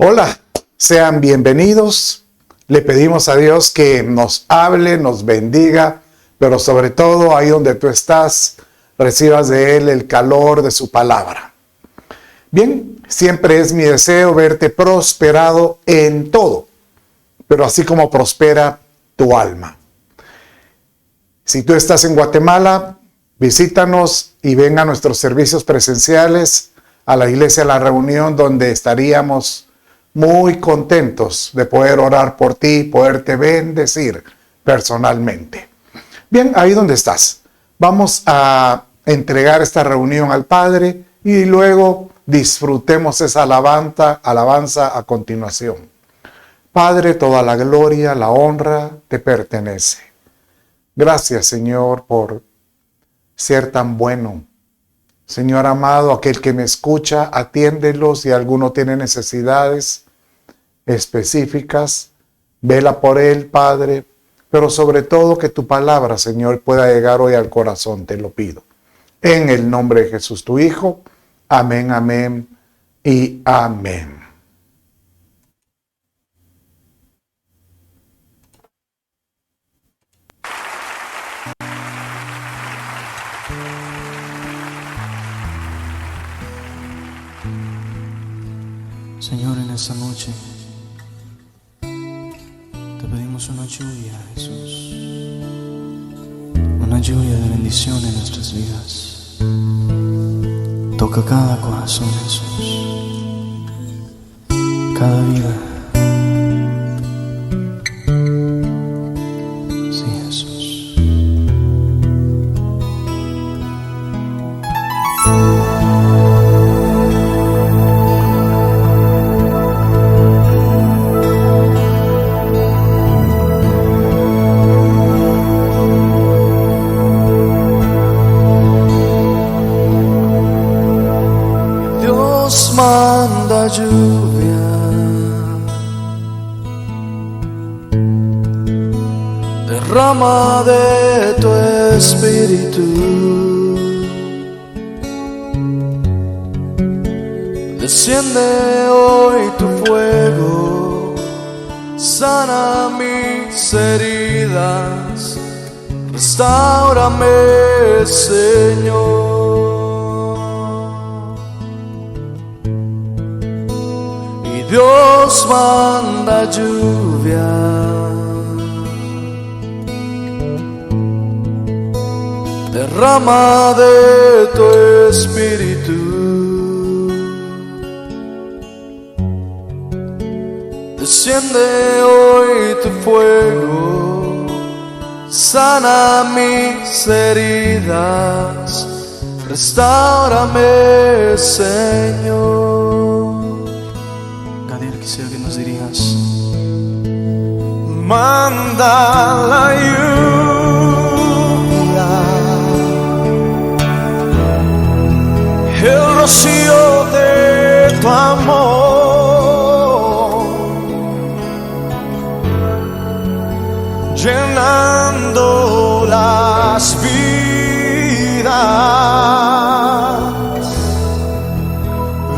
Hola, sean bienvenidos. Le pedimos a Dios que nos hable, nos bendiga, pero sobre todo ahí donde tú estás, recibas de Él el calor de su palabra. Bien, siempre es mi deseo verte prosperado en todo, pero así como prospera tu alma. Si tú estás en Guatemala, visítanos y ven a nuestros servicios presenciales a la iglesia La Reunión, donde estaríamos muy contentos de poder orar por ti, poderte bendecir personalmente. Bien, ahí donde estás, vamos a entregar esta reunión al Padre y luego disfrutemos esa alabanza a continuación. Padre, toda la gloria, la honra te pertenece. Gracias, Señor, por ser tan bueno. Señor amado, aquel que me escucha, atiéndelos. Si alguno tiene necesidades específicas, vela por él, Padre. Pero sobre todo que tu palabra, Señor, pueda llegar hoy al corazón, te lo pido. En el nombre de Jesús, tu Hijo. Amén, amén y amén. Señor, en esta noche te pedimos una lluvia, Jesús, una lluvia de bendición en nuestras vidas. Toca cada corazón, Jesús, cada vida. Sí, Jesús. Manda lluvia, derrama de tu espíritu, desciende hoy tu fuego, sana mis heridas, restáurame, Señor. Dios manda lluvia, derrama de tu espíritu, desciende hoy tu fuego, sana mis heridas, restáurame, Señor. Quisiera que nos dirijas. Manda la lluvia, el rocío de tu amor, llenando las vidas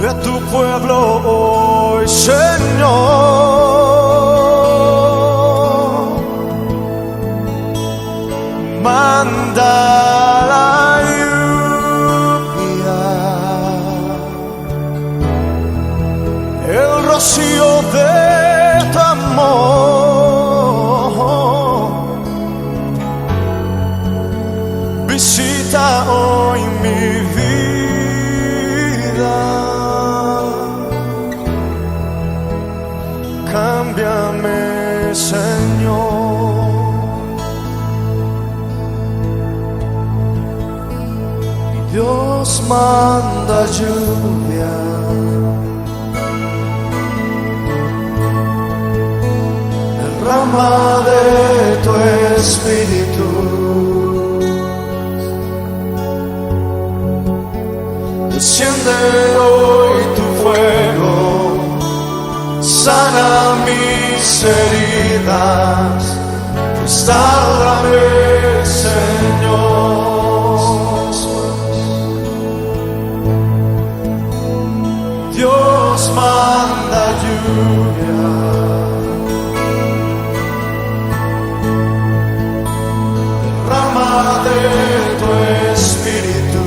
de tu pueblo hoy, Señor. Manda la lluvia, el rocío de tu amor, visita hoy mi vida. Cámbiame, Señor. Y Dios manda lluvia, derrama de tu espíritu, desciende hoy tu fuego, sana mis heridas, restáurame, Señor. Dios manda lluvia, Derrama de tu espíritu.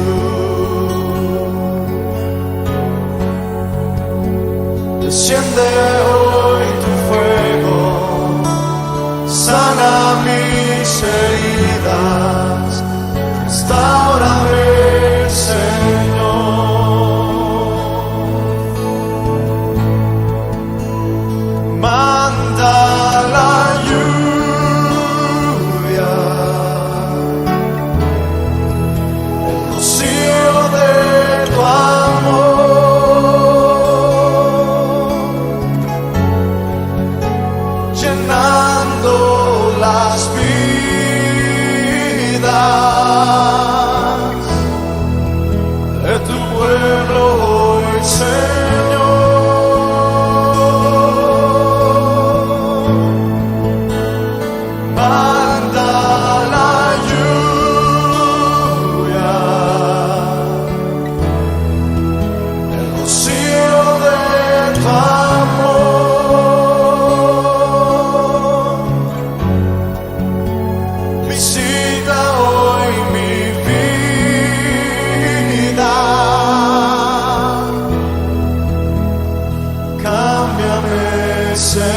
Desciende hoy tu fuego, sana mis heridas, restaurame, Señor. Manda la lluvia, el rocío de tu amor, llenando las vidas de tu pueblo hoy, Señor. Manda la lluvia, el rocío de tu amor, visita hoy mi vida, cámbiame, Señor.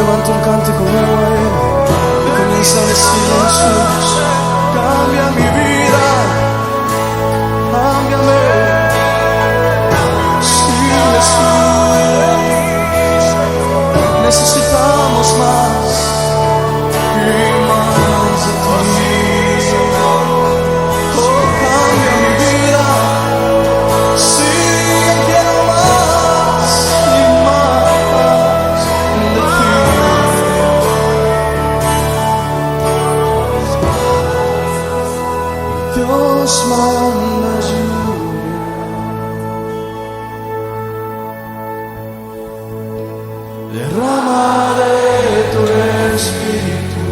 Levanta un cántico nuevo a Él y comienza a decirle a Jesús: cambia mi vida, cámbiame. Sí, Jesús, necesitamos más y más de ti. Oh, cambia mi vida, sí, quiero más y más de ti. Dios manda lluvia, derrama de tu espíritu,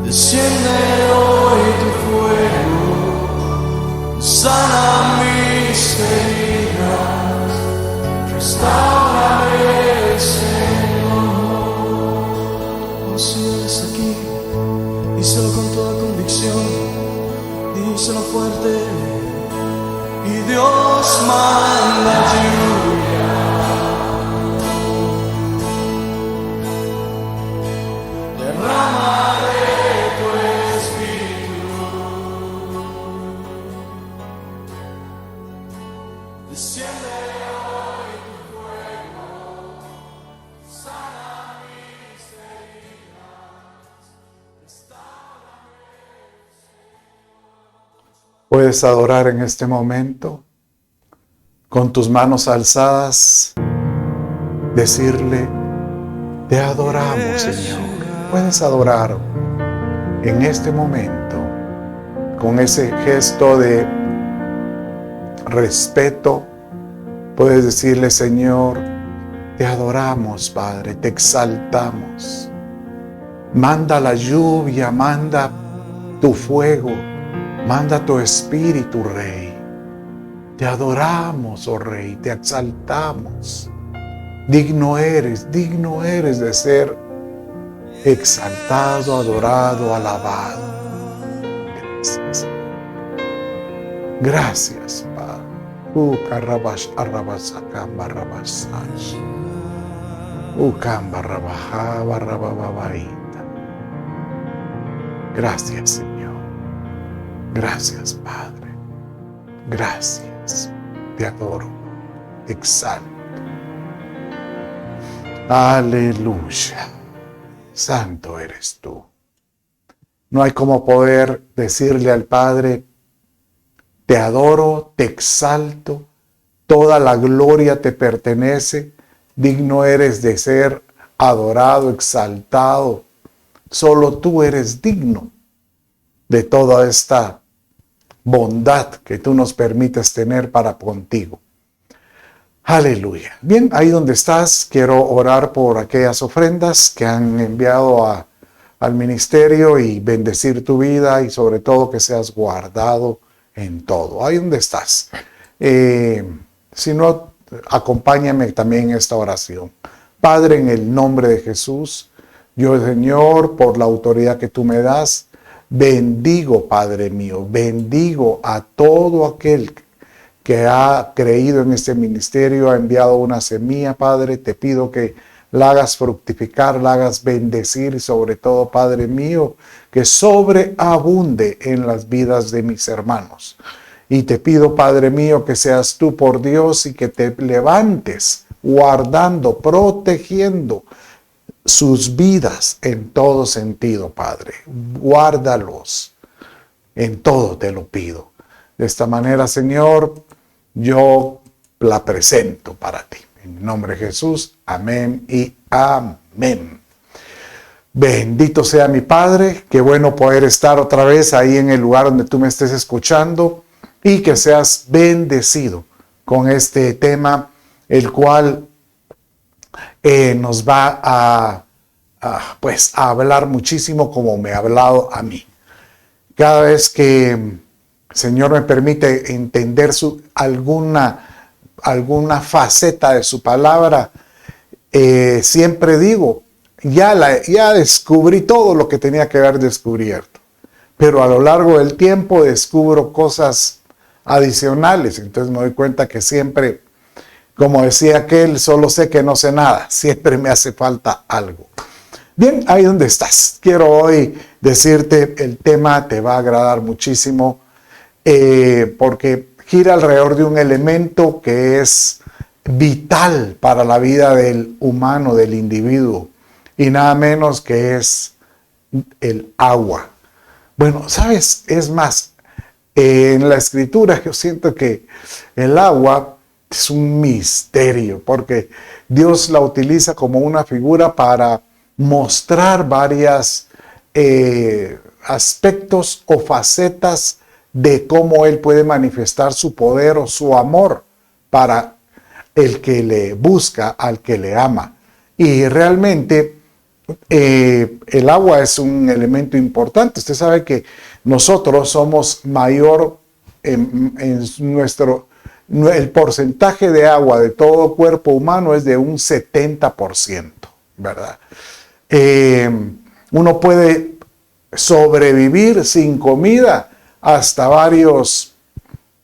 desciende hoy tu fuego, sana mis heridas, restaurame, Señor. Oh, si Él está aquí, díselo con toda convicción, díselo fuerte. Y Dios manda lluvia, derrama de tu espíritu, desciende hoy tu fuego, sana mis heridas, restaurame. Puedes adorar en este momento, con tus manos alzadas, decirle: te adoramos, Señor. Puedes adorar en este momento, con ese gesto de respeto. Puedes decirle: Señor, te adoramos, Padre, te exaltamos. Manda la lluvia, manda tu fuego, manda tu espíritu, Rey. Te adoramos, oh Rey, te exaltamos. Digno eres de ser exaltado, adorado, alabado. Gracias. Gracias, Padre. Ukarabash arrabasakamba rabasash. Ukamba rabajaba rabababaita. Gracias, Señor. Gracias, Padre. Gracias. Te adoro. Te exalto. Aleluya. Santo eres tú. No hay como poder decirle al Padre: te adoro, te exalto, toda la gloria te pertenece, digno eres de ser adorado, exaltado. Solo tú eres digno de toda esta bondad que tú nos permites tener para contigo. Aleluya. Bien, ahí donde estás, quiero orar por aquellas ofrendas que han enviado al ministerio y bendecir tu vida y sobre todo que seas guardado en todo. Ahí donde estás. Si no, acompáñame también en esta oración. Padre, en el nombre de Jesús, yo, Señor, por la autoridad que tú me das, bendigo, Padre mío, bendigo a todo aquel que ha creído en este ministerio, ha enviado una semilla, Padre. Te pido que la hagas fructificar, la hagas bendecir y sobre todo, Padre mío, que sobreabunde en las vidas de mis hermanos. Y te pido, Padre mío, que seas tú por Dios y que te levantes guardando, protegiendo sus vidas en todo sentido, Padre. Guárdalos en todo, te lo pido. De esta manera, Señor, yo la presento para ti. En nombre de Jesús, amén y amén. Bendito sea mi Padre, qué bueno poder estar otra vez ahí en el lugar donde tú me estés escuchando y que seas bendecido con este tema, el cual nos va a hablar muchísimo como me ha hablado a mí. Cada vez que el Señor me permite entender alguna faceta de su palabra, siempre digo, ya descubrí todo lo que tenía que haber descubierto, pero a lo largo del tiempo descubro cosas adicionales, entonces me doy cuenta que siempre, como decía aquel, solo sé que no sé nada, siempre me hace falta algo. Bien, ahí donde estás, quiero hoy decirte, el tema te va a agradar muchísimo, porque gira alrededor de un elemento que es vital para la vida del humano, del individuo, y nada menos que es el agua. Bueno, ¿sabes? Es más, en la escritura yo siento que el agua es un misterio, porque Dios la utiliza como una figura para mostrar varios aspectos o facetas de cómo Él puede manifestar su poder o su amor para el que le busca, al que le ama. Y realmente el agua es un elemento importante. Usted sabe que nosotros somos mayor en el porcentaje de agua de todo cuerpo humano es de un 70%, ¿verdad? Uno puede sobrevivir sin comida hasta varios,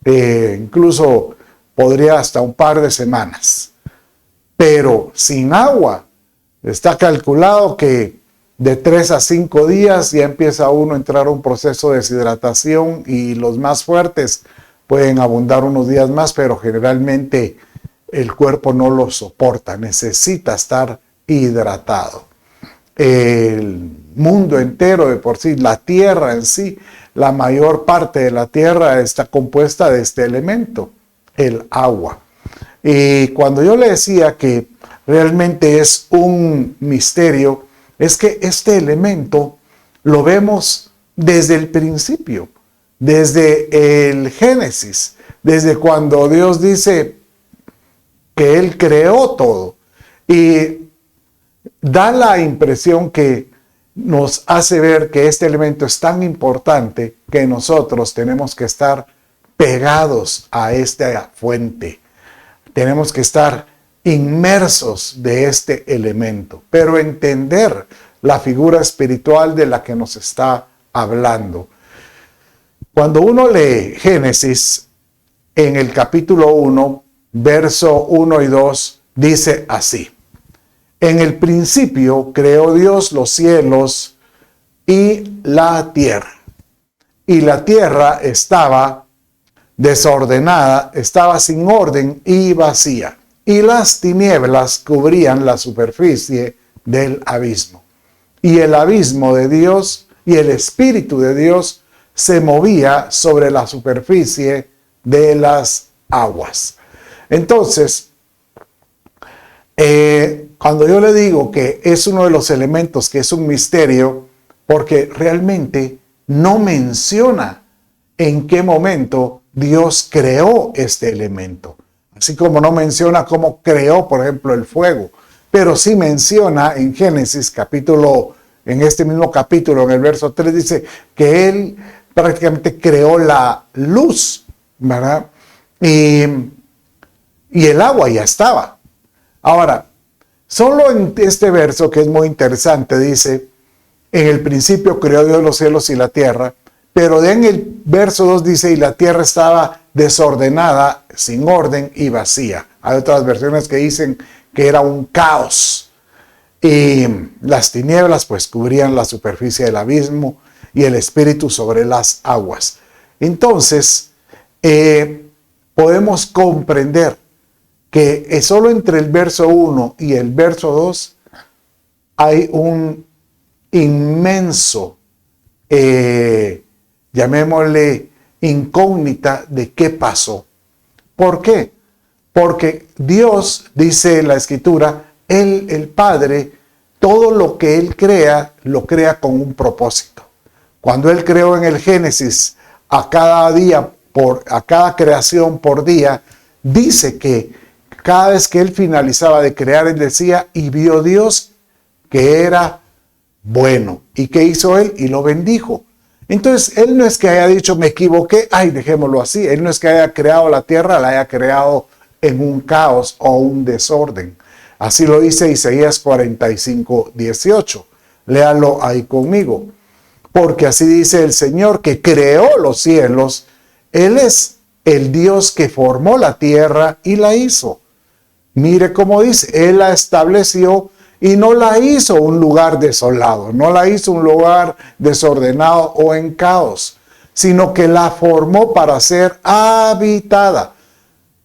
incluso podría hasta un par de semanas. Pero sin agua, está calculado que de 3 a 5 días ya empieza uno a entrar a un proceso de deshidratación y los más fuertes pueden abundar unos días más, pero generalmente el cuerpo no lo soporta, necesita estar hidratado. El mundo entero de por sí, la tierra en sí, la mayor parte de la tierra está compuesta de este elemento, el agua. Y cuando yo le decía que realmente es un misterio, es que este elemento lo vemos desde el principio, desde el Génesis, desde cuando Dios dice que Él creó todo. Y da la impresión que nos hace ver que este elemento es tan importante que nosotros tenemos que estar pegados a esta fuente. Tenemos que estar inmersos de este elemento, pero entender la figura espiritual de la que nos está hablando. Cuando uno lee Génesis, en el capítulo 1, verso 1 y 2, dice así: en el principio creó Dios los cielos y la tierra. Y la tierra estaba desordenada, estaba sin orden y vacía. Y las tinieblas cubrían la superficie del abismo. Y el abismo de Dios y el Espíritu de Dios se movía sobre la superficie de las aguas. Entonces, Cuando yo le digo que es uno de los elementos que es un misterio, porque realmente no menciona en qué momento Dios creó este elemento. Así como no menciona cómo creó, por ejemplo, el fuego. Pero sí menciona en Génesis en este mismo capítulo, en el verso 3, dice que Él prácticamente creó la luz, ¿verdad? Y el agua ya estaba. Ahora, solo en este verso, que es muy interesante, dice, en el principio creó Dios los cielos y la tierra, pero en el verso 2 dice, y la tierra estaba desordenada, sin orden y vacía. Hay otras versiones que dicen que era un caos. Y las tinieblas pues cubrían la superficie del abismo y el espíritu sobre las aguas. Entonces, podemos comprender que solo entre el verso 1 y el verso 2 hay un inmenso, llamémosle incógnita de qué pasó. ¿Por qué? Porque Dios, dice la Escritura, Él, el Padre, todo lo que Él crea, lo crea con un propósito. Cuando Él creó en el Génesis a cada día, a cada creación por día, dice que cada vez que Él finalizaba de crear, Él decía, y vio Dios que era bueno. ¿Y qué hizo Él? Y lo bendijo. Entonces, Él no es que haya dicho, me equivoqué, ay, dejémoslo así. Él no es que haya creado la tierra, la haya creado en un caos o un desorden. Así lo dice Isaías 45:18. Léalo ahí conmigo. Porque así dice el Señor que creó los cielos. Él es el Dios que formó la tierra y la hizo. Mire cómo dice, Él la estableció y no la hizo un lugar desolado, no la hizo un lugar desordenado o en caos, sino que la formó para ser habitada.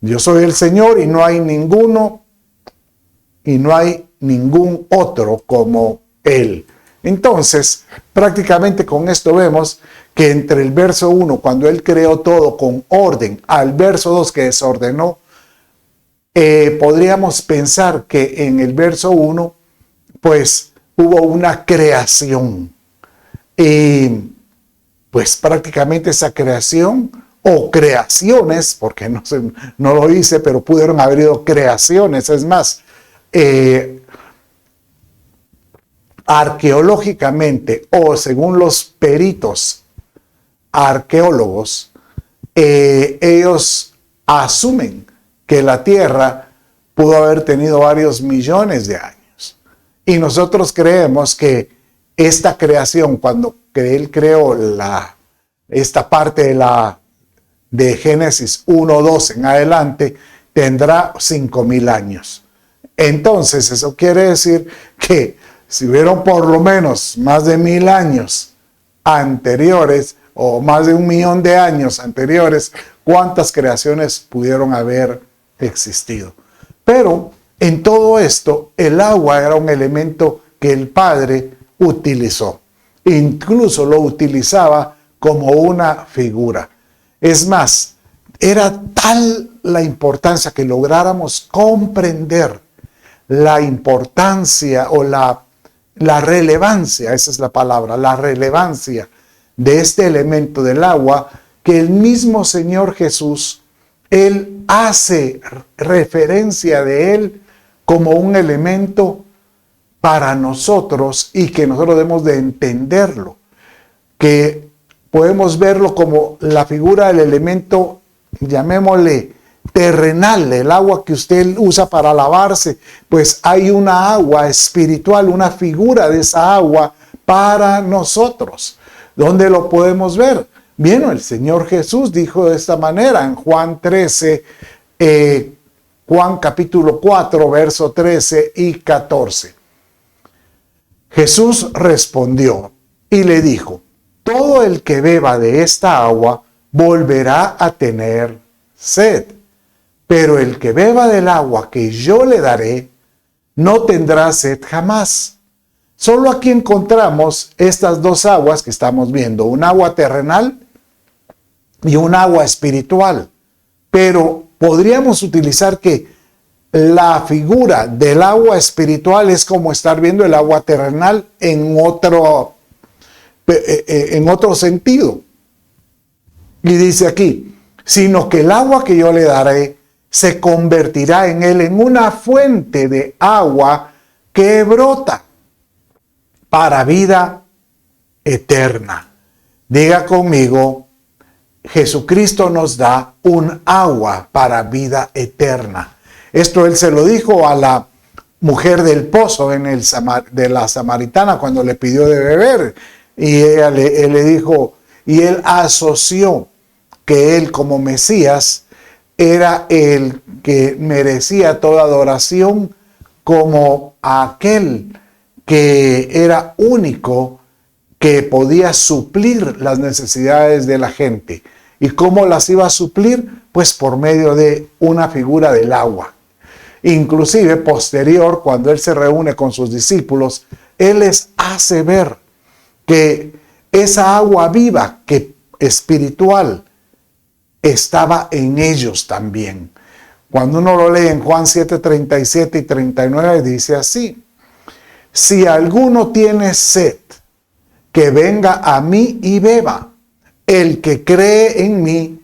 Yo soy el Señor y no hay ninguno y no hay ningún otro como Él. Entonces, prácticamente con esto vemos que entre el verso 1, cuando Él creó todo con orden, al verso 2 que desordenó, podríamos pensar que en el verso 1, pues hubo una creación. Y pues prácticamente esa creación o creaciones, porque no lo hice, pero pudieron haber ido creaciones. Es más, arqueológicamente o según los peritos arqueólogos, ellos asumen que la Tierra pudo haber tenido varios millones de años. Y nosotros creemos que esta creación, cuando Él creó esta parte de Génesis 1:2 en adelante, tendrá 5,000 años. Entonces, eso quiere decir que si hubieron por lo menos más de 1,000 años anteriores, o más de 1,000,000 de años anteriores, ¿cuántas creaciones pudieron haber existido? Pero en todo esto, el agua era un elemento que el Padre utilizó. Incluso lo utilizaba como una figura. Es más, era tal la importancia que lográramos comprender la importancia o la relevancia, esa es la palabra, la relevancia de este elemento del agua, que el mismo Señor Jesús, Él hace referencia de Él como un elemento para nosotros y que nosotros debemos de entenderlo, que podemos verlo como la figura del elemento, llamémosle terrenal, el agua que usted usa para lavarse, pues hay una agua espiritual, una figura de esa agua para nosotros. ¿Dónde lo podemos ver? Bien, el Señor Jesús dijo de esta manera en Juan 13, Juan capítulo 4, verso 13 y 14. Jesús respondió y le dijo, todo el que beba de esta agua volverá a tener sed, pero el que beba del agua que yo le daré no tendrá sed jamás. Solo aquí encontramos estas dos aguas que estamos viendo, un agua terrenal y un agua espiritual. Pero podríamos utilizar que la figura del agua espiritual es como estar viendo el agua terrenal en otro sentido. Y dice aquí, sino que el agua que yo le daré se convertirá en él en una fuente de agua que brota para vida eterna. Diga conmigo, Jesucristo nos da un agua para vida eterna. Esto él se lo dijo a la mujer del pozo de la samaritana cuando le pidió de beber. Y él le dijo, y él asoció que él como Mesías era el que merecía toda adoración como aquel que era único que podía suplir las necesidades de la gente. ¿Y cómo las iba a suplir? Pues por medio de una figura del agua. Inclusive posterior, cuando él se reúne con sus discípulos, él les hace ver que esa agua viva, que espiritual, estaba en ellos también. Cuando uno lo lee en Juan 7, 37 y 39, dice así: si alguno tiene sed, que venga a mí y beba. El que cree en mí,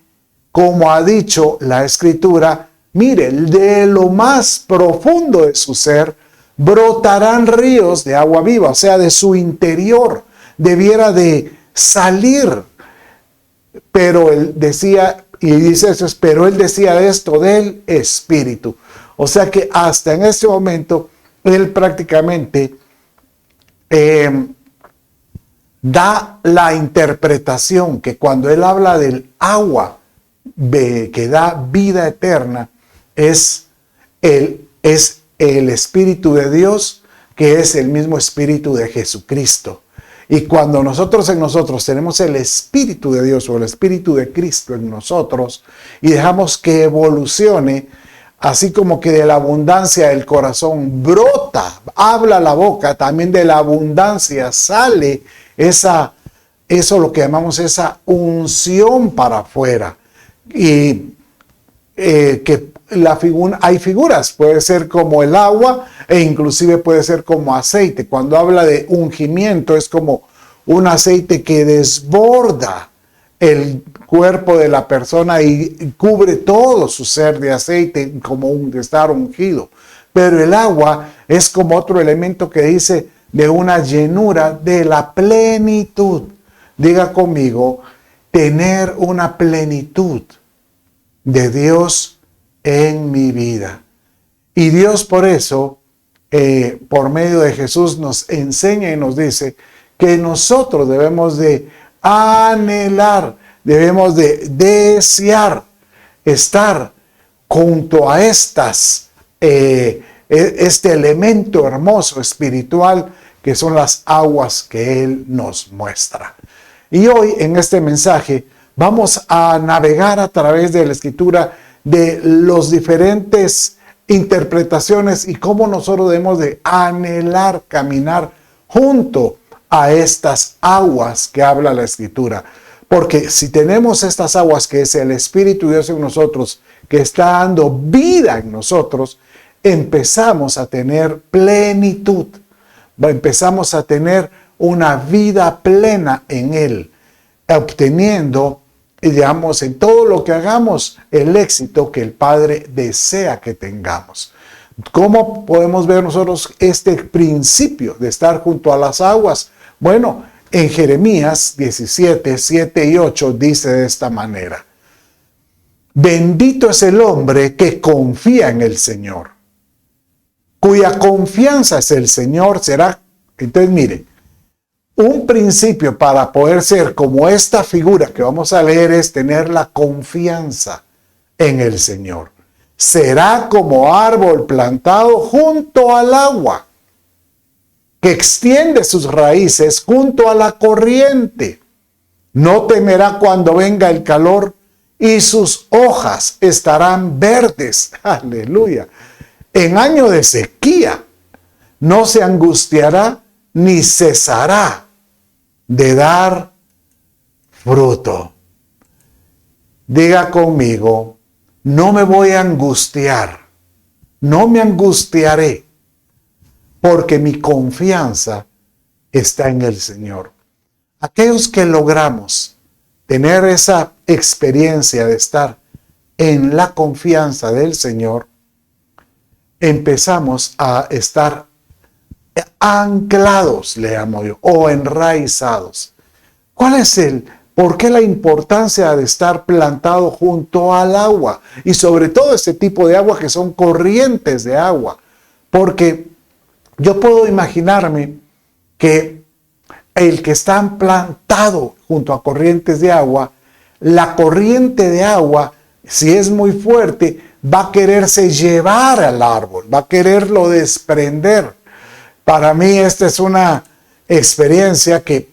como ha dicho la Escritura, mire, de lo más profundo de su ser brotarán ríos de agua viva, o sea, de su interior debiera de salir. Pero él decía, y dice eso, pero él decía esto del Espíritu. O sea que hasta en este momento, él prácticamente da la interpretación que cuando él habla del agua que da vida eterna, es el Espíritu de Dios, que es el mismo Espíritu de Jesucristo. Y cuando nosotros en nosotros tenemos el Espíritu de Dios o el Espíritu de Cristo en nosotros y dejamos que evolucione, así como que de la abundancia del corazón brota, habla la boca, también de la abundancia sale eso lo que llamamos esa unción para afuera. Y que hay figuras, puede ser como el agua e inclusive puede ser como aceite. Cuando habla de ungimiento es como un aceite que desborda el cuerpo de la persona y cubre todo su ser de aceite como de estar ungido. Pero el agua es como otro elemento que dice de una llenura de la plenitud. Diga conmigo, tener una plenitud de Dios en mi vida. Y Dios por eso, por medio de Jesús, nos enseña y nos dice que nosotros debemos de anhelar, debemos de desear estar junto a este elemento hermoso espiritual que son las aguas que Él nos muestra. Y hoy en este mensaje vamos a navegar a través de la Escritura de los diferentes interpretaciones y cómo nosotros debemos de anhelar caminar junto a estas aguas que habla la Escritura. Porque si tenemos estas aguas, que es el Espíritu de Dios en nosotros, que está dando vida en nosotros, empezamos a tener plenitud. Empezamos a tener una vida plena en Él, obteniendo, digamos, en todo lo que hagamos, el éxito que el Padre desea que tengamos. ¿Cómo podemos ver nosotros este principio de estar junto a las aguas? Bueno, en Jeremías 17, 7 y 8 dice de esta manera: bendito es el hombre que confía en el Señor, cuya confianza es el Señor será. Entonces, mire, un principio para poder ser como esta figura que vamos a leer es tener la confianza en el Señor. Será como árbol plantado junto al agua, que extiende sus raíces junto a la corriente. No temerá cuando venga el calor y sus hojas estarán verdes. Aleluya. En año de sequía no se angustiará ni cesará de dar fruto. Diga conmigo, no me voy a angustiar No me angustiaré, porque mi confianza está en el Señor. Aquellos que logramos tener esa experiencia de estar en la confianza del Señor, empezamos a estar anclados, le llamo yo, o enraizados. ¿Por qué la importancia de estar plantado junto al agua? Y sobre todo este tipo de agua que son corrientes de agua. Porque yo puedo imaginarme que el que está plantado junto a corrientes de agua, la corriente de agua, si es muy fuerte, va a quererse llevar al árbol, va a quererlo desprender. Para mí esta es una experiencia que,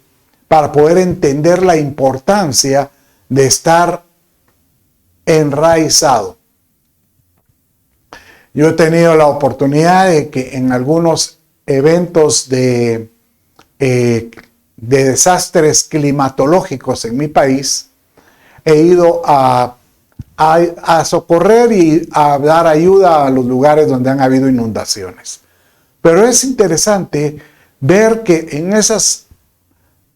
para poder entender la importancia de estar enraizado. Yo he tenido la oportunidad de que en algunos eventos de desastres climatológicos en mi país, he ido a socorrer y a dar ayuda a los lugares donde han habido inundaciones. Pero es interesante ver que en esas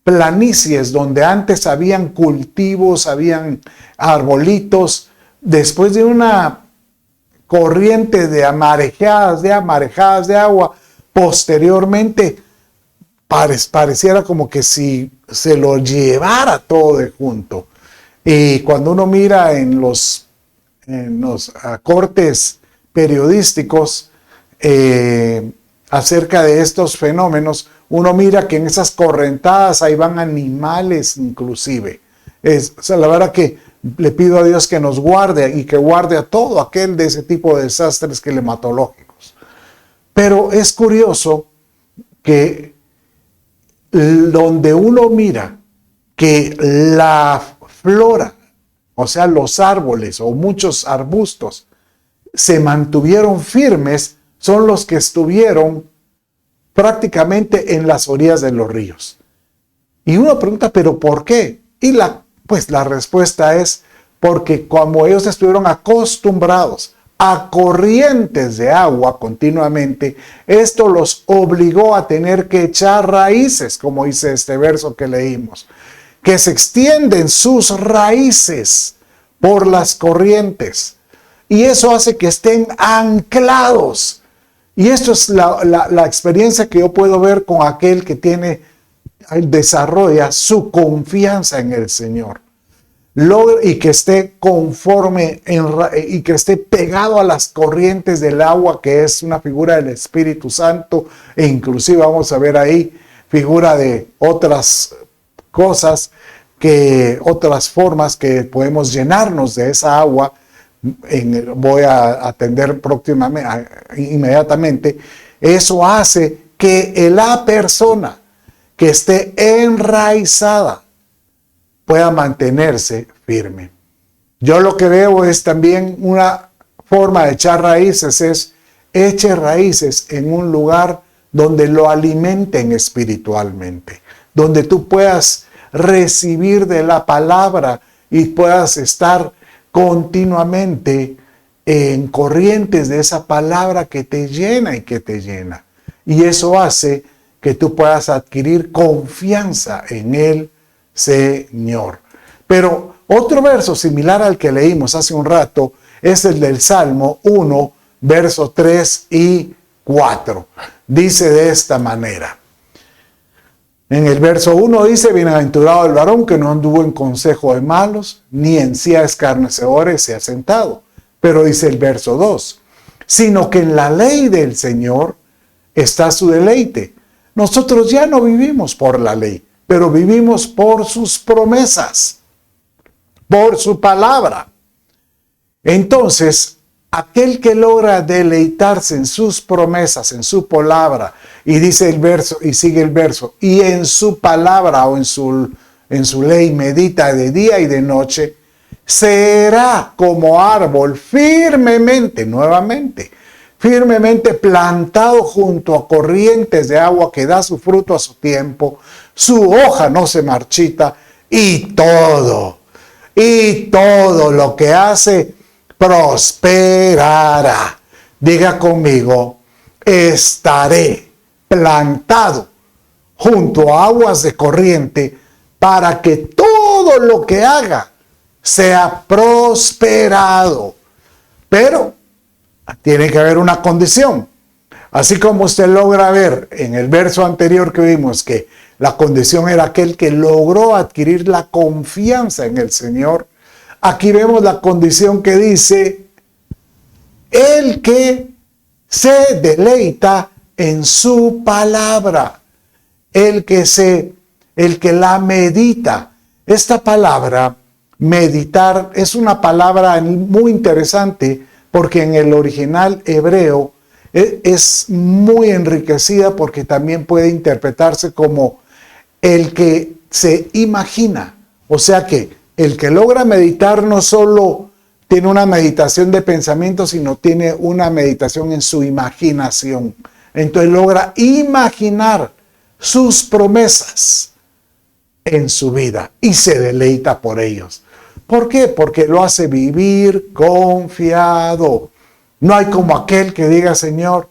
planicies donde antes habían cultivos, habían arbolitos, después de una corriente de marejadas de agua, posteriormente pareciera como que si se lo llevara todo de junto. Y cuando uno mira en los cortes periodísticos acerca de estos fenómenos, uno mira que en esas correntadas ahí van animales inclusive. La verdad que le pido a Dios que nos guarde y que guarde a todo aquel de ese tipo de desastres climatológicos. Pero es curioso que donde uno mira que la flora, o sea, los árboles o muchos arbustos, se mantuvieron firmes, son los que estuvieron prácticamente en las orillas de los ríos. Y uno pregunta, ¿pero por qué? Y la respuesta es porque como ellos estuvieron acostumbrados a corrientes de agua continuamente, esto los obligó a tener que echar raíces, como dice este verso que leímos, que se extienden sus raíces por las corrientes. Y eso hace que estén anclados. Y esto es la experiencia que yo puedo ver con aquel que desarrolla su confianza en el Señor. Y que esté conforme y que esté pegado a las corrientes del agua, que es una figura del Espíritu Santo, e inclusive vamos a ver ahí figura de otras cosas, otras formas que podemos llenarnos de esa agua. Voy a atender inmediatamente. Eso hace que la persona que esté enraizada pueda mantenerse firme. Yo lo que veo es también una forma de echar raíces, eche raíces en un lugar donde lo alimenten espiritualmente, donde tú puedas recibir de la palabra y puedas estar continuamente en corrientes de esa palabra que te llena y que te llena. Y eso hace que tú puedas adquirir confianza en el Señor. Pero otro verso similar al que leímos hace un rato es el del Salmo 1, versos 3 y 4. Dice de esta manera. En el verso 1 dice: bienaventurado el varón que no anduvo en consejo de malos, ni en silla de escarnecedores se ha sentado. Pero dice el verso 2, sino que en la ley del Señor está su deleite. Nosotros ya no vivimos por la ley, pero vivimos por sus promesas, por su palabra. Entonces, aquel que logra deleitarse en sus promesas, en su palabra, y dice el verso, y sigue el verso, y en su palabra o en su ley medita de día y de noche, será como árbol firmemente plantado junto a corrientes de agua, que da su fruto a su tiempo, su hoja no se marchita, y todo lo que hace prosperará. Diga conmigo, estaré plantado junto a aguas de corriente para que todo lo que haga sea prosperado. Pero tiene que haber una condición. Así como usted logra ver en el verso anterior que vimos que la condición era aquel que logró adquirir la confianza en el Señor, aquí vemos la condición que dice, el que se deleita en su palabra, el que la medita. Esta palabra, meditar, es una palabra muy interesante porque en el original hebreo es muy enriquecida porque también puede interpretarse como el que se imagina. O sea que el que logra meditar no solo tiene una meditación de pensamiento, sino tiene una meditación en su imaginación. Entonces logra imaginar sus promesas en su vida y se deleita por ellos. ¿Por qué? Porque lo hace vivir confiado. No hay como aquel que diga, Señor,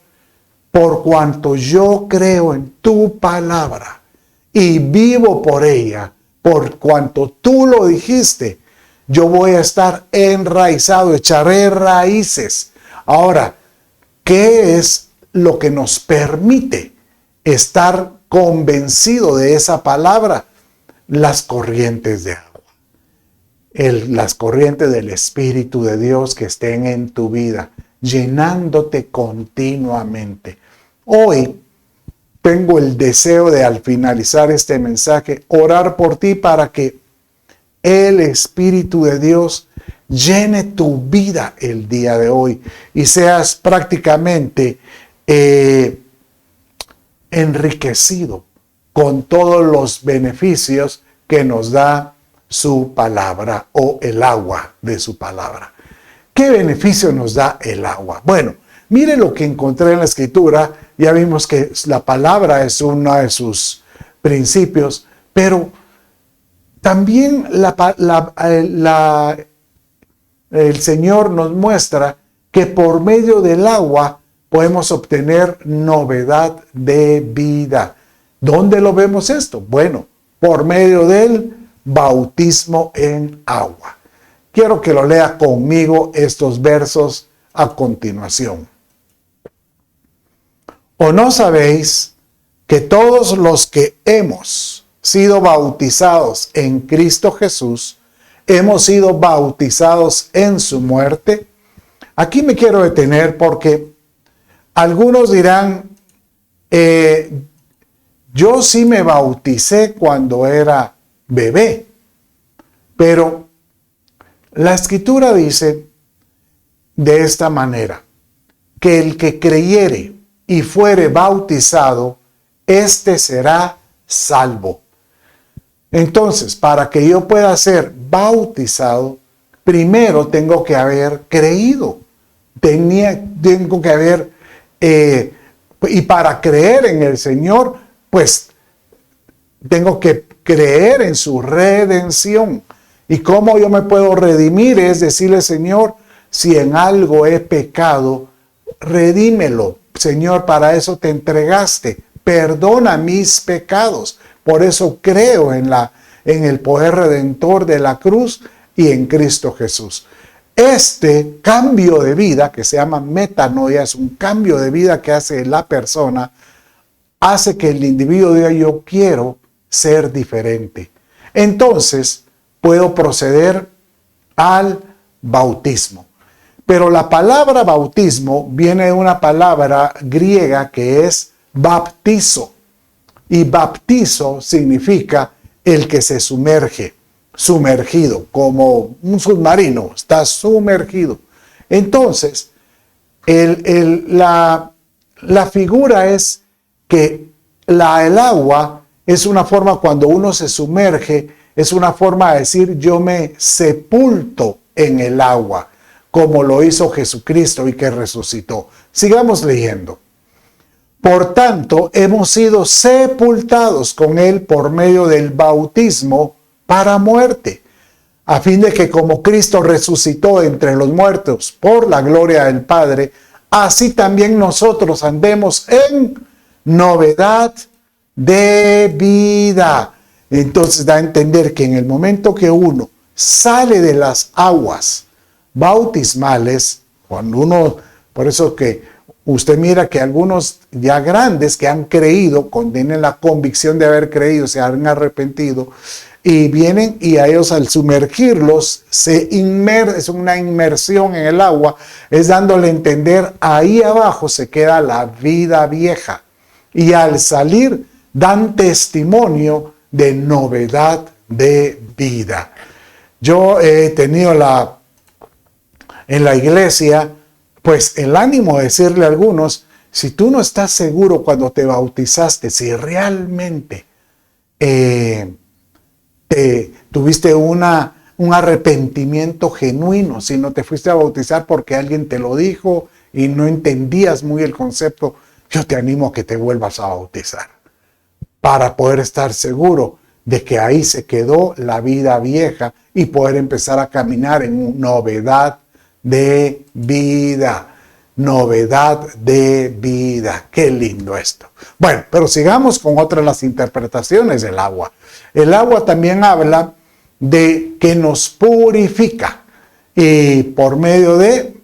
por cuanto yo creo en tu palabra y vivo por ella, por cuanto tú lo dijiste, yo voy a estar enraizado, echaré raíces. Ahora, ¿qué es lo que nos permite estar convencido de esa palabra? Las corrientes de agua. Las corrientes del Espíritu de Dios que estén en tu vida, llenándote continuamente. Hoy tengo el deseo de, al finalizar este mensaje, orar por ti para que el Espíritu de Dios llene tu vida el día de hoy y seas prácticamente enriquecido con todos los beneficios que nos da su palabra o el agua de su palabra. ¿Qué beneficio nos da el agua? Bueno, mire lo que encontré en la Escritura. Ya vimos que la palabra es uno de sus principios, pero también el Señor nos muestra que por medio del agua podemos obtener novedad de vida. ¿Dónde lo vemos esto? Bueno, por medio del bautismo en agua. Quiero que lo lea conmigo estos versos a continuación. ¿O no sabéis que todos los que hemos sido bautizados en Cristo Jesús, hemos sido bautizados en su muerte? Aquí me quiero detener porque algunos dirán, yo sí me bauticé cuando era bebé, pero la Escritura dice de esta manera, que el que creyere y fuere bautizado, éste será salvo. Entonces, para que yo pueda ser bautizado, primero tengo que haber creído. Tengo que haber, y para creer en el Señor, pues tengo que creer en su redención. ¿Y cómo yo me puedo redimir? Es decirle, Señor, si en algo he pecado, redímelo. Señor, para eso te entregaste. Perdona mis pecados. Por eso creo en el poder redentor de la cruz y en Cristo Jesús. Este cambio de vida, que se llama metanoia, es un cambio de vida que hace la persona, hace que el individuo diga, yo quiero ser diferente. Entonces, puedo proceder al bautismo. Pero la palabra bautismo viene de una palabra griega que es baptizo. Y baptizo significa el que se sumerge, sumergido, como un submarino, está sumergido. Entonces, la figura es que el agua es una forma, cuando uno se sumerge, es una forma de decir yo me sepulto en el agua, como lo hizo Jesucristo y que resucitó. Sigamos leyendo. Por tanto, hemos sido sepultados con él por medio del bautismo para muerte, a fin de que como Cristo resucitó entre los muertos por la gloria del Padre, así también nosotros andemos en novedad de vida. Entonces da a entender que en el momento que uno sale de las aguas bautismales, cuando uno, por eso que usted mira que algunos ya grandes que han creído, tienen la convicción de haber creído, se han arrepentido, y vienen y a ellos al sumergirlos, es una inmersión en el agua, es dándole a entender, ahí abajo se queda la vida vieja. Y al salir dan testimonio de novedad de vida. Yo he tenido en la iglesia, pues el ánimo de decirle a algunos, si tú no estás seguro cuando te bautizaste, si realmente tuviste un arrepentimiento genuino, si no te fuiste a bautizar porque alguien te lo dijo y no entendías muy el concepto, yo te animo a que te vuelvas a bautizar para poder estar seguro de que ahí se quedó la vida vieja y poder empezar a caminar en novedad de vida. Novedad de vida. Qué lindo esto. Bueno, pero sigamos con otras de las interpretaciones del agua. El agua también habla de que nos purifica y por medio de,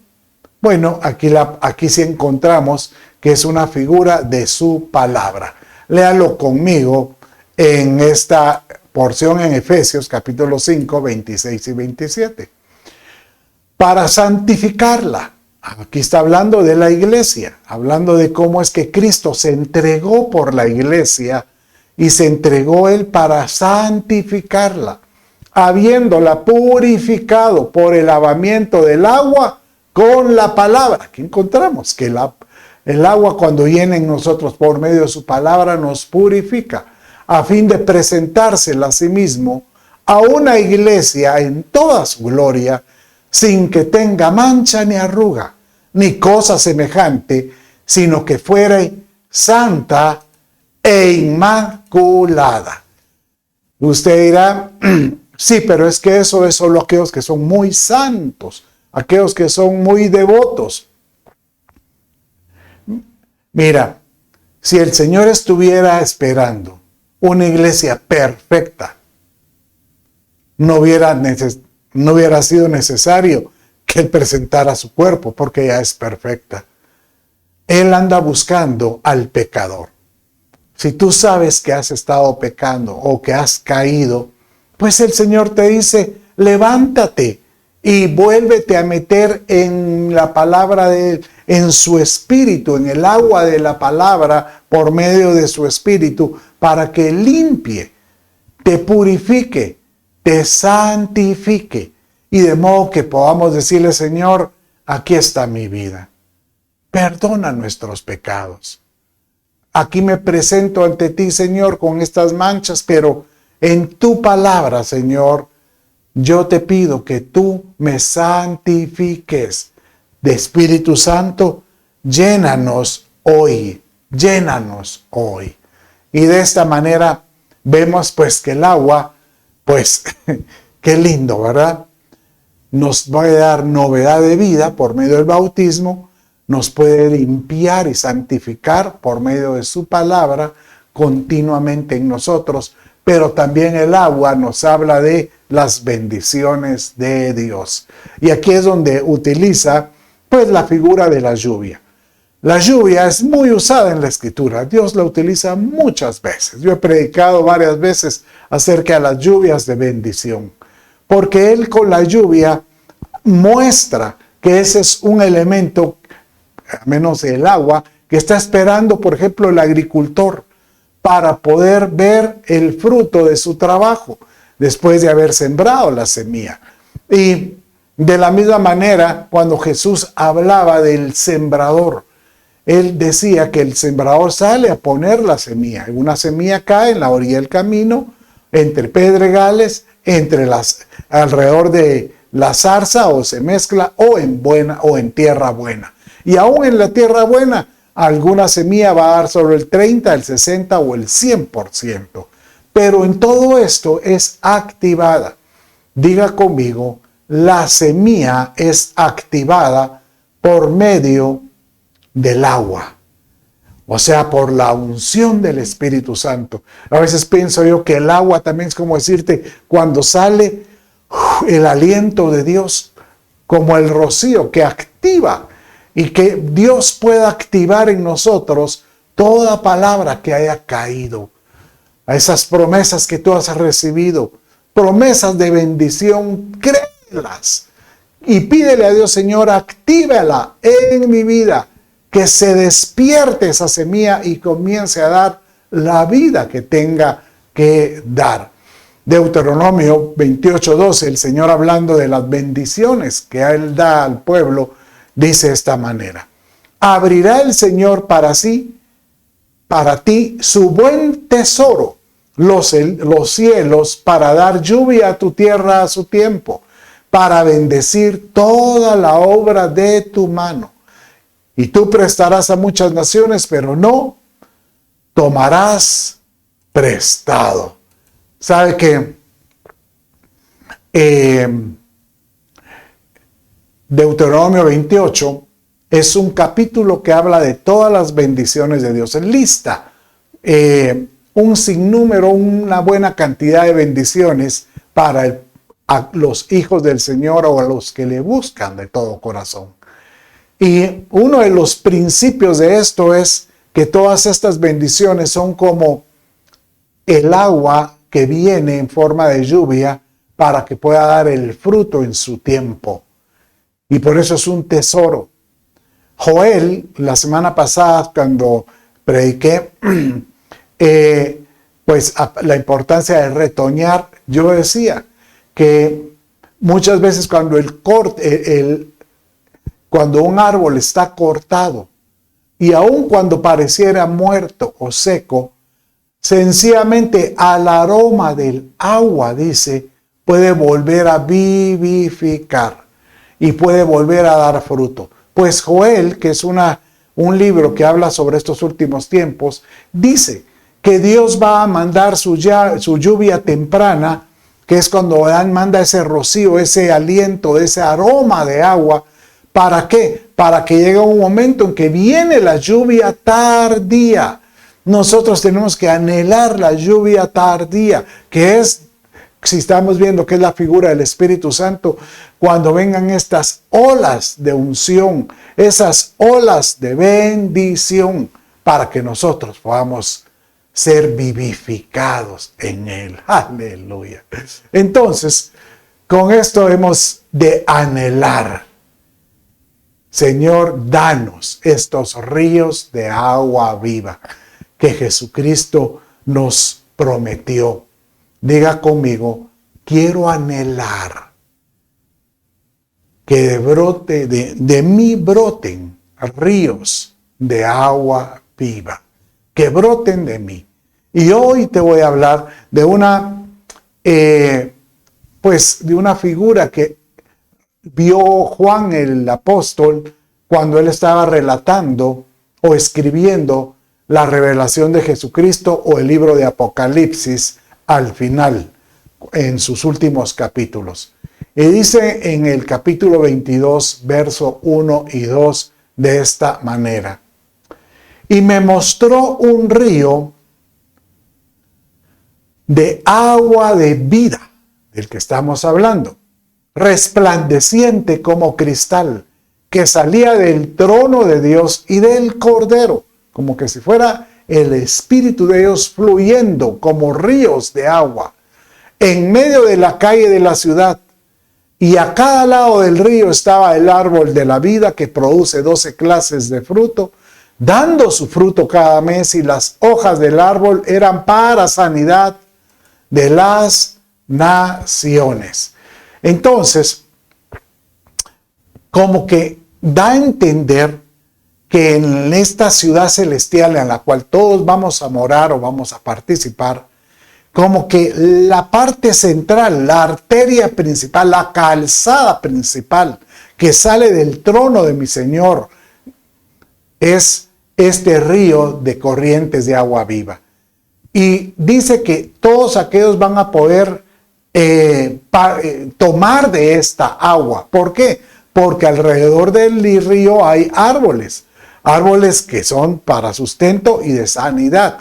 bueno, aquí sí encontramos que es una figura de su palabra. Léalo conmigo en esta porción en Efesios capítulo 5, 26 y 27. Para santificarla. Aquí está hablando de la iglesia, hablando de cómo es que Cristo se entregó por la iglesia y se entregó Él para santificarla, habiéndola purificado por el lavamiento del agua con la palabra. Aquí encontramos que el agua cuando viene en nosotros por medio de su palabra nos purifica, a fin de presentársela a sí mismo a una iglesia en toda su gloria, sin que tenga mancha ni arruga, ni cosa semejante, sino que fuera santa e inmaculada. Usted dirá, sí, pero es que eso es solo aquellos que son muy santos, aquellos que son muy devotos. Mira, si el Señor estuviera esperando una iglesia perfecta, no hubiera sido necesario que Él presentara su cuerpo, porque ya es perfecta. Él anda buscando al pecador. Si tú sabes que has estado pecando o que has caído, pues el Señor te dice, levántate y vuélvete a meter en la palabra de Él, en su espíritu, en el agua de la palabra, por medio de su espíritu, para que limpie, te purifique, te santifique, y de modo que podamos decirle, Señor, aquí está mi vida. Perdona nuestros pecados. Aquí me presento ante ti, Señor, con estas manchas, pero en tu palabra, Señor, yo te pido que tú me santifiques. De Espíritu Santo, llénanos hoy, llénanos hoy. Y de esta manera vemos pues que el agua, pues qué lindo, ¿verdad? Nos va a dar novedad de vida por medio del bautismo, nos puede limpiar y santificar por medio de su palabra continuamente en nosotros, pero también el agua nos habla de las bendiciones de Dios. Y aquí es donde utiliza pues la figura de la lluvia. La lluvia es muy usada en la Escritura, Dios la utiliza muchas veces. Yo he predicado varias veces acerca de las lluvias de bendición, porque Él con la lluvia muestra que ese es un elemento, al menos el agua, que está esperando, por ejemplo, el agricultor para poder ver el fruto de su trabajo después de haber sembrado la semilla. Y de la misma manera, cuando Jesús hablaba del sembrador, Él decía que el sembrador sale a poner la semilla. Una semilla cae en la orilla del camino, entre pedregales, alrededor de la zarza, o se mezcla, o en tierra buena. Y aún en la tierra buena, alguna semilla va a dar sobre el 30, el 60 o el 100%. Pero en todo esto es activada. Diga conmigo, la semilla es activada por medio del agua. O sea, por la unción del Espíritu Santo. A veces pienso yo que el agua también es como decirte, cuando sale el aliento de Dios, como el rocío que activa, y que Dios pueda activar en nosotros toda palabra que haya caído. A esas promesas que tú has recibido, promesas de bendición, créelas. Y pídele a Dios, Señor, actívala en mi vida, que se despierte esa semilla y comience a dar la vida que tenga que dar. Deuteronomio 28:12, el Señor hablando de las bendiciones que Él da al pueblo, dice de esta manera: abrirá el Señor para ti, su buen tesoro, los cielos, para dar lluvia a tu tierra a su tiempo, para bendecir toda la obra de tu mano. Y tú prestarás a muchas naciones, pero no tomarás prestado. ¿Sabe que Deuteronomio 28 es un capítulo que habla de todas las bendiciones de Dios? Enlista un sinnúmero, una buena cantidad de bendiciones para a los hijos del Señor o a los que le buscan de todo corazón. Y uno de los principios de esto es que todas estas bendiciones son como el agua que viene en forma de lluvia para que pueda dar el fruto en su tiempo. Y por eso es un tesoro. Joel, la semana pasada cuando prediqué, pues la importancia de retoñar, yo decía que muchas veces cuando cuando un árbol está cortado y aun cuando pareciera muerto o seco, sencillamente al aroma del agua, dice, puede volver a vivificar y puede volver a dar fruto. Pues Joel, que es un libro que habla sobre estos últimos tiempos, dice que Dios va a mandar su lluvia temprana, que es cuando manda ese rocío, ese aliento, ese aroma de agua. ¿Para qué? Para que llegue un momento en que viene la lluvia tardía. Nosotros tenemos que anhelar la lluvia tardía, que es, si estamos viendo que es la figura del Espíritu Santo, cuando vengan estas olas de unción, esas olas de bendición, para que nosotros podamos ser vivificados en Él. Aleluya. Entonces, con esto hemos de anhelar. Señor, danos estos ríos de agua viva que Jesucristo nos prometió. Diga conmigo, quiero anhelar que de mí broten ríos de agua viva, que broten de mí. Y hoy te voy a hablar de de una figura que vio Juan el apóstol cuando él estaba relatando o escribiendo la revelación de Jesucristo o el libro de Apocalipsis al final, en sus últimos capítulos. Y dice en el capítulo 22, verso 1 y 2 de esta manera: y me mostró un río de agua de vida, del que estamos hablando, resplandeciente como cristal, que salía del trono de Dios y del Cordero, como que si fuera el Espíritu de Dios fluyendo como ríos de agua, en medio de la calle de la ciudad. Y a cada lado del río estaba el árbol de la vida, que produce 12 clases de fruto, dando su fruto cada mes, y las hojas del árbol eran para sanidad de las naciones. Entonces, como que da a entender que en esta ciudad celestial en la cual todos vamos a morar o vamos a participar, como que la parte central, la arteria principal, la calzada principal que sale del trono de mi Señor, es este río de corrientes de agua viva. Y dice que todos aquellos van a poder tomar de esta agua. ¿Por qué? Porque alrededor del río hay árboles. árboles que son para sustento y de sanidad.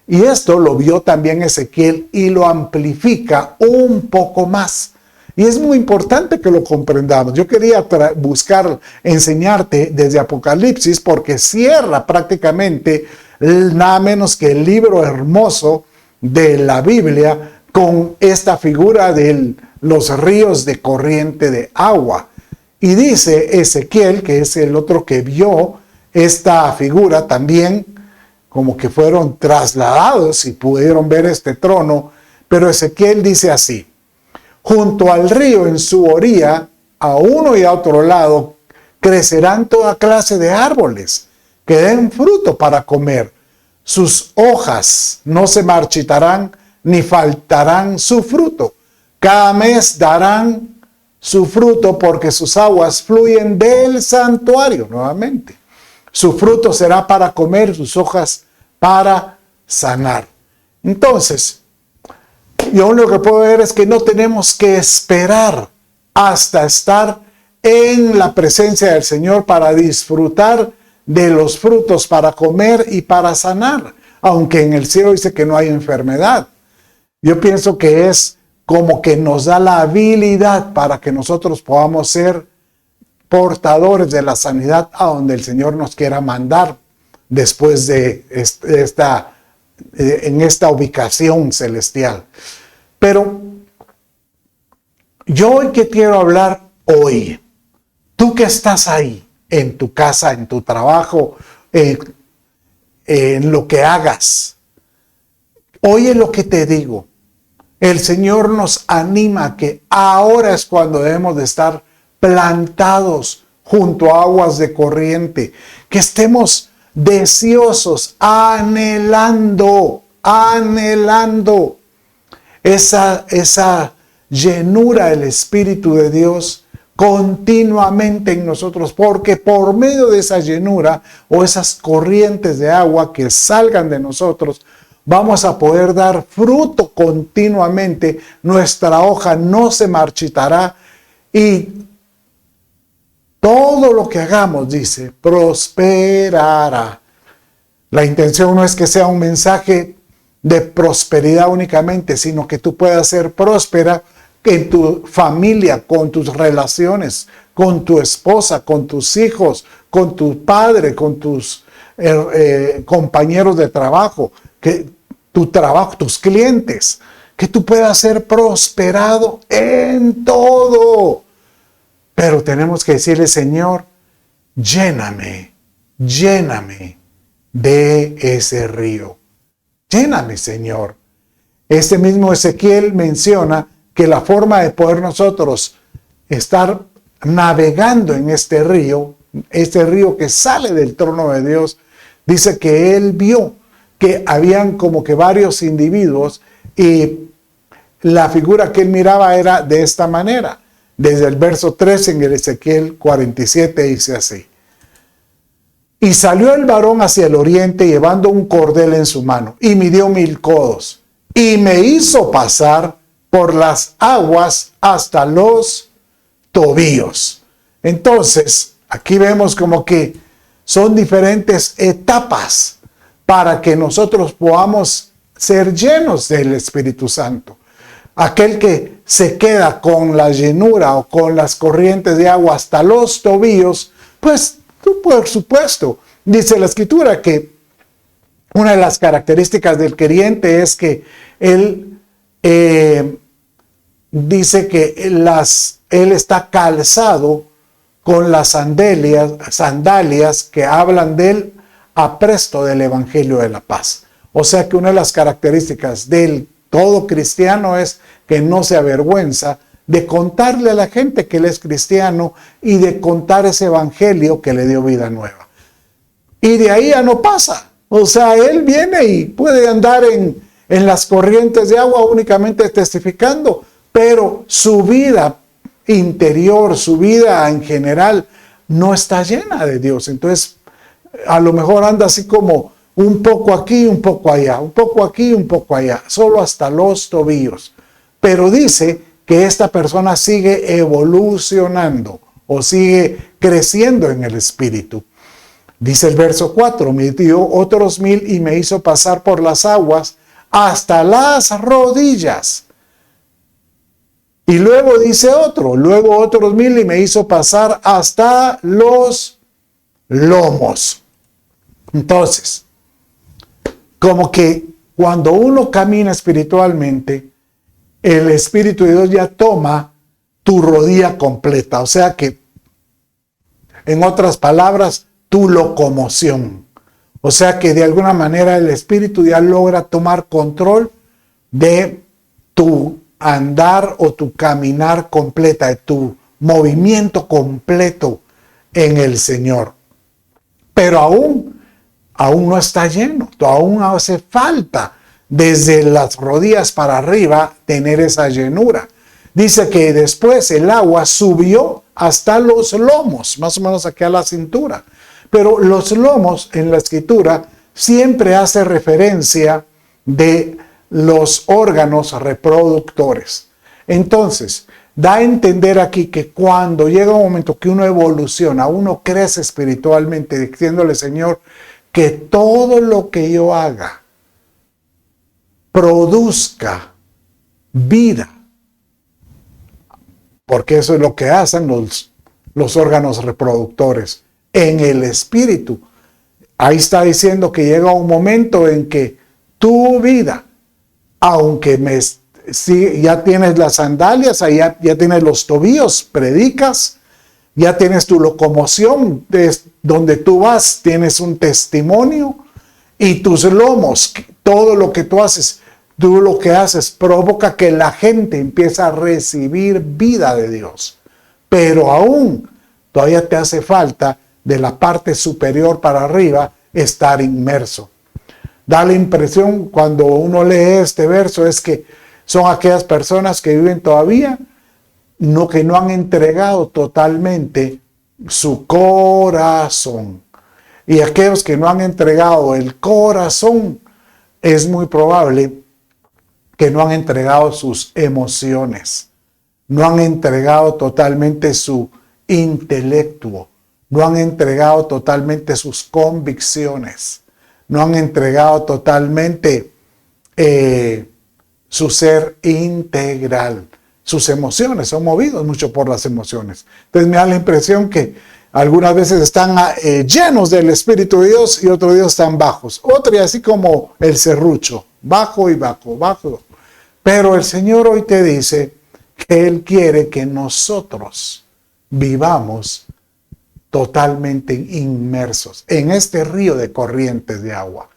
Y esto lo vio también Ezequiel y lo amplifica un poco más. Y es muy importante que lo comprendamos. Yo quería buscar enseñarte desde Apocalipsis porque cierra prácticamente nada menos que el libro hermoso de la Biblia con esta figura de los ríos de corriente de agua. Y dice Ezequiel, que es el otro que vio esta figura también, como que fueron trasladados y pudieron ver este trono, pero Ezequiel dice así: junto al río en su orilla, a uno y a otro lado, crecerán toda clase de árboles que den fruto para comer. Sus hojas no se marchitarán ni faltarán su fruto. Cada mes darán su fruto porque sus aguas fluyen del santuario nuevamente. Su fruto será para comer, sus hojas para sanar. Entonces, yo lo que puedo ver es que no tenemos que esperar hasta estar en la presencia del Señor para disfrutar de los frutos, para comer y para sanar. Aunque en el cielo dice que no hay enfermedad. Yo pienso que es como que nos da la habilidad para que nosotros podamos ser portadores de la sanidad a donde el Señor nos quiera mandar después de en esta ubicación celestial. Pero yo hoy que quiero hablar hoy, tú que estás ahí, en tu casa, en tu trabajo, en lo que hagas, oye lo que te digo. El Señor nos anima que ahora es cuando debemos de estar plantados junto a aguas de corriente, que estemos deseosos, anhelando esa llenura del Espíritu de Dios continuamente en nosotros, porque por medio de esa llenura o esas corrientes de agua que salgan de nosotros, vamos a poder dar fruto continuamente, nuestra hoja no se marchitará y todo lo que hagamos, dice, prosperará. La intención no es que sea un mensaje de prosperidad únicamente, sino que tú puedas ser próspera en tu familia, con tus relaciones, con tu esposa, con tus hijos, con tu padre, con tus compañeros de trabajo, que tu trabajo, tus clientes, que tú puedas ser prosperado en todo. Pero tenemos que decirle: Señor, lléname de ese río. Lléname, Señor. Este mismo Ezequiel menciona que la forma de poder nosotros estar navegando en este río que sale del trono de Dios, dice que él vio que habían como que varios individuos y la figura que él miraba era de esta manera. Desde el verso 3 en el Ezequiel 47 dice así: y salió el varón hacia el oriente llevando un cordel en su mano y midió 1000 codos y me hizo pasar por las aguas hasta los tobillos. Entonces, aquí vemos como que son diferentes etapas para que nosotros podamos ser llenos del Espíritu Santo. Aquel que se queda con la llenura o con las corrientes de agua hasta los tobillos, pues tú, por supuesto, dice la Escritura que una de las características del creyente es que él dice que él está calzado con las sandalias que hablan del apresto del Evangelio de la paz. O sea que una de las características del todo cristiano es que no se avergüenza de contarle a la gente que él es cristiano y de contar ese evangelio que le dio vida nueva. Y de ahí ya no pasa. O sea, él viene y puede andar en las corrientes de agua únicamente testificando, pero su vida interior, su vida en general, no está llena de Dios. Entonces, a lo mejor anda así como un poco aquí, un poco allá, un poco aquí, un poco allá, solo hasta los tobillos. Pero dice que esta persona sigue evolucionando o sigue creciendo en el espíritu. Dice el verso 4, me dio otros 1000 y me hizo pasar por las aguas hasta las rodillas. Y luego dice luego otros 1000 y me hizo pasar hasta los lomos. Entonces, como que cuando uno camina espiritualmente, el Espíritu de Dios ya toma tu rodilla completa. O sea que, en otras palabras, tu locomoción. O sea que de alguna manera el Espíritu ya logra tomar control de tu andar o tu caminar completa, de tu movimiento completo en el Señor. Pero aún no está lleno, aún hace falta desde las rodillas para arriba tener esa llenura. Dice que después el agua subió hasta los lomos, más o menos aquí a la cintura. Pero los lomos en la escritura siempre hace referencia de los órganos reproductores. Entonces, da a entender aquí que cuando llega un momento que uno evoluciona, uno crece espiritualmente, diciéndole, Señor, que todo lo que yo haga produzca vida. Porque eso es lo que hacen los órganos reproductores en el espíritu. Ahí está diciendo que llega un momento en que tu vida, aunque si ya tienes las sandalias, ya tienes los tobillos, predicas, ya tienes tu locomoción, donde tú vas, tienes un testimonio, y tus lomos, todo lo que tú lo que haces provoca que la gente empiece a recibir vida de Dios. Pero aún todavía te hace falta de la parte superior para arriba estar inmerso. Da la impresión cuando uno lee este verso es que son aquellas personas que viven todavía, que no han entregado totalmente su corazón. Y aquellos que no han entregado el corazón, es muy probable que no han entregado sus emociones, no han entregado totalmente su intelecto, no han entregado totalmente sus convicciones, no han entregado totalmente su ser integral. Sus emociones son movidos mucho por las emociones. Entonces me da la impresión que algunas veces están llenos del Espíritu de Dios y otros días están bajos. Otro así como el serrucho, bajo y bajo, bajo. Pero el Señor hoy te dice que Él quiere que nosotros vivamos totalmente inmersos en este río de corrientes de agua.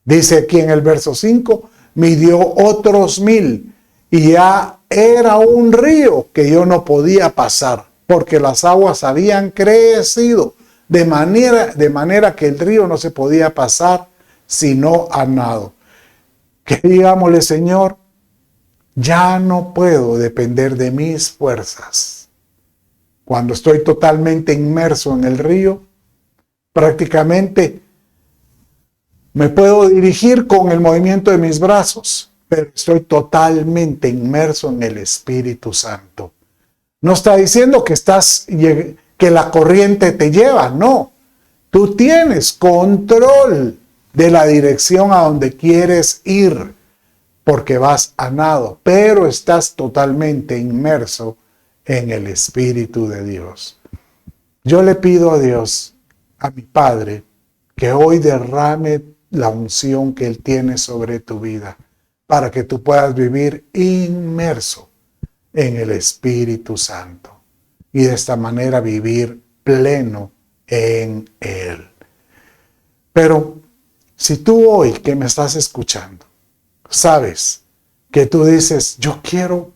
Dice aquí en el verso 5, me dio otros 1000 y ya era un río que yo no podía pasar porque las aguas habían crecido de manera que el río no se podía pasar sino a nado. Que digámosle, Señor, ya no puedo depender de mis fuerzas. Cuando estoy totalmente inmerso en el río, prácticamente me puedo dirigir con el movimiento de mis brazos, pero estoy totalmente inmerso en el Espíritu Santo. No está diciendo que la corriente te lleva, no. Tú tienes control de la dirección a donde quieres ir, porque vas a nado, pero estás totalmente inmerso en el Espíritu de Dios. Yo le pido a Dios, a mi Padre, que hoy derrame la unción que Él tiene sobre tu vida, para que tú puedas vivir inmerso en el Espíritu Santo y de esta manera vivir pleno en Él. Pero si tú hoy que me estás escuchando, sabes que tú dices, yo quiero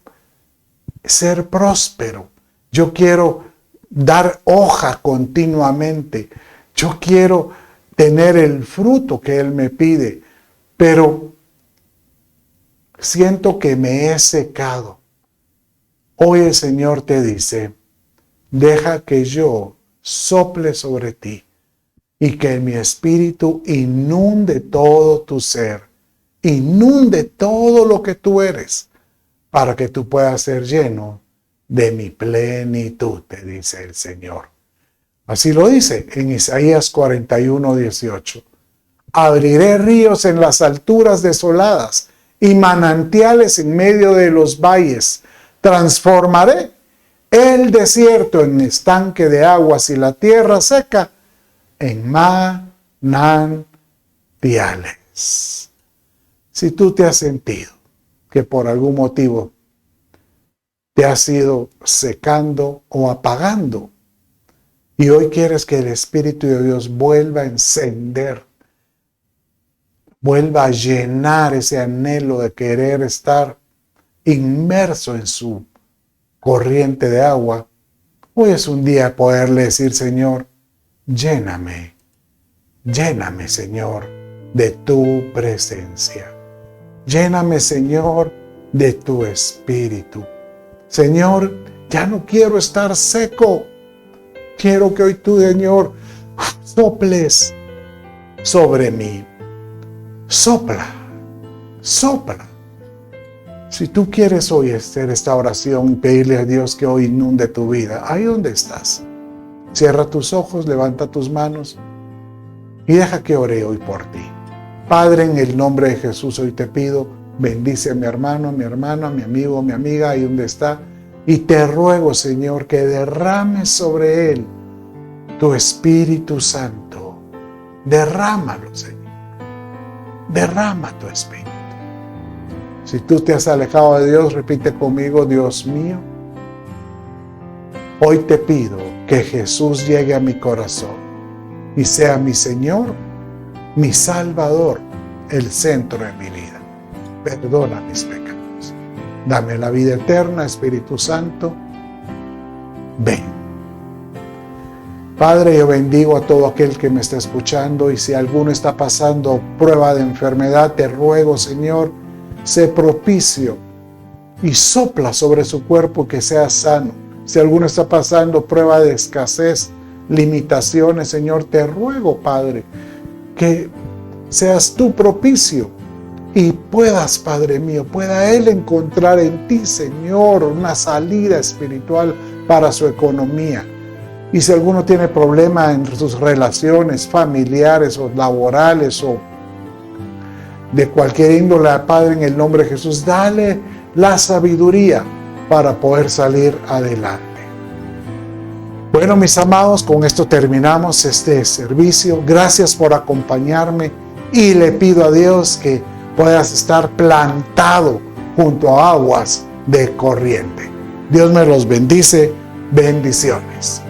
ser próspero, yo quiero dar hoja continuamente, yo quiero tener el fruto que Él me pide, pero siento que me he secado. Hoy el Señor te dice, deja que yo sople sobre ti y que mi espíritu inunde todo tu ser, inunde todo lo que tú eres, para que tú puedas ser lleno de mi plenitud, te dice el Señor. Así lo dice en Isaías 41:18. Abriré ríos en las alturas desoladas y manantiales en medio de los valles. Transformaré el desierto en estanque de aguas y la tierra seca en manantiales. Si tú te has sentido que por algún motivo te has ido secando o apagando, y hoy quieres que el Espíritu de Dios vuelva a encender, vuelva a llenar ese anhelo de querer estar inmerso en su corriente de agua, hoy es un día de poderle decir: Señor, lléname, lléname, Señor, de tu presencia. Lléname, Señor, de tu Espíritu. Señor, ya no quiero estar seco. Quiero que hoy tú, Señor, soples sobre mí. Sopla, sopla. Si tú quieres hoy hacer esta oración y pedirle a Dios que hoy inunde tu vida, ahí donde estás, cierra tus ojos, levanta tus manos y deja que ore hoy por ti. Padre, en el nombre de Jesús hoy te pido, bendice a mi hermano, a mi hermana, a mi amigo, a mi amiga, ahí donde está. Y te ruego, Señor, que derrames sobre él tu Espíritu Santo. Derrámalo, Señor. Derrama tu Espíritu. Si tú te has alejado de Dios, repite conmigo: Dios mío, hoy te pido que Jesús llegue a mi corazón y sea mi Señor, mi Salvador, el centro de mi vida. Perdona mis pecados. Dame la vida eterna, Espíritu Santo. Ven. Padre, yo bendigo a todo aquel que me está escuchando, y si alguno está pasando prueba de enfermedad, te ruego, Señor, sé propicio y sopla sobre su cuerpo que sea sano. Si alguno está pasando prueba de escasez, limitaciones, Señor, te ruego, Padre, que seas tú propicio y puedas, Padre mío, pueda él encontrar en ti, Señor, una salida espiritual para su economía. Y si alguno tiene problemas en sus relaciones familiares o laborales o de cualquier índole, Padre, en el nombre de Jesús, dale la sabiduría para poder salir adelante. Bueno, mis amados, con esto terminamos este servicio. Gracias por acompañarme y le pido a Dios que puedas estar plantado junto a aguas de corriente. Dios me los bendice. Bendiciones.